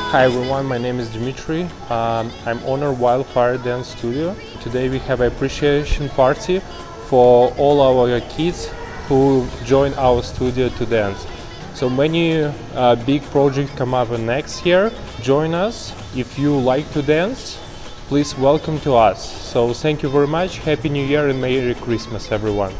Hi everyone, my name is Dmitry. I'm owner Wildfire Dance Studio. Today we have an appreciation party for all our kids who join our studio to dance. So many big projects come up next year. Join us. If you like to dance, please welcome to us. So thank you very much. Happy New Year and Merry Christmas everyone.